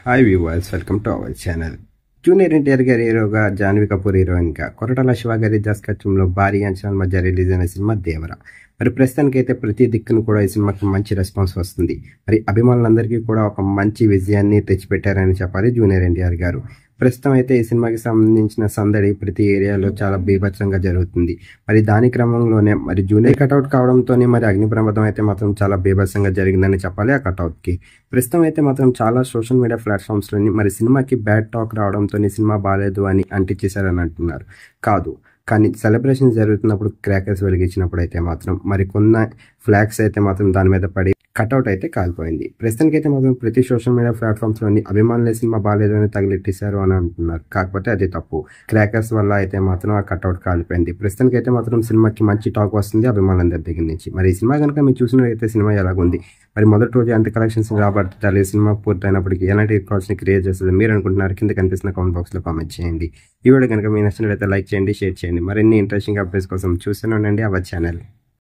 Hi viewers, welcome to our channel. Junior NTR గారి హీరోగా, జాన్వీ కపూర్ హీరోయిన్గా, కొరటాల శివ గారి దర్శకత్వంలో భారీ అంచనాల మధ్య రిలీజ్ అయిన సినిమా దేవర. మరి ప్రస్తుతానికైతే ప్రతి దిక్కును కూడా ఈ సినిమాకి మంచి రెస్పాన్స్ వస్తుంది. మరి అభిమానులందరికీ కూడా ఒక మంచి విజయాన్ని తెచ్చిపెట్టారని చెప్పాలి జూనియర్ ఎన్టీఆర్ గారు. ప్రస్తుతం అయితే ఈ సినిమాకి సంబంధించిన సందడి ప్రతి ఏరియాలో చాలా బీభత్సంగా జరుగుతుంది. మరి దాని క్రమంలోనే మరి జూనియర్ కటౌట్ కావడంతోనే మరి అగ్ని ప్రమాదం అయితే మాత్రం చాలా బీభత్సంగా జరిగిందని చెప్పాలి. ఆ కటౌట్కి ప్రస్తుతం అయితే మాత్రం చాలా సోషల్ మీడియా ప్లాట్ఫామ్స్లోని మరి సినిమాకి బ్యాడ్ టాక్ రావడంతో సినిమా బాగాలేదు అని అంటించేశారని అంటున్నారు. కాదు, కానీ సెలబ్రేషన్ జరుగుతున్నప్పుడు క్రాకర్స్ వెలిగించినప్పుడు అయితే మాత్రం మరి కొన్ని ఫ్లాగ్స్ అయితే మాత్రం దాని మీద పడి కట్అవుట్ అయితే కాలిపోయింది. ప్రస్తుతానికి అయితే మాత్రం ప్రతి సోషల్ మీడియా ప్లాట్ఫామ్స్లోని అభిమానులే సినిమా బాగాలేదు అని తగిలెట్టేశారు అని అంటున్నారు. కాకపోతే అది తప్పు. క్రాకర్స్ వల్ల అయితే మాత్రం ఆ కట్అవుట్ కాలిపోయింది. ప్రస్తుతానికి అయితే మాత్రం సినిమాకి మంచి టాక్ వస్తుంది అభిమానులందరి దగ్గర నుంచి. మరి ఈ సినిమా కనుక మీరు చూసినట్లయితే సినిమా ఎలాగుంది, మరి మొదటి రోజు ఎంత కలెక్షన్స్ రాబడుతుంది, ఈ సినిమా పూర్తయినప్పటికీ ఎలాంటి రికార్డ్స్ని క్రియేట్ చేస్తుంది మీరు అనుకుంటున్నారు? కింద కనిపిస్తున్న కామెంట్ బాక్స్లో కామెంట్ చేయండి. ఈ వీడియో కనుక మీకు నచ్చినట్లయితే లైక్ చేయండి, షేర్ చేయండి. మరిన్ని ఇంట్రెస్టింగ్ అప్డేట్స్ కోసం చూస్తూనే ఉండండి అవర్ ఛానల్.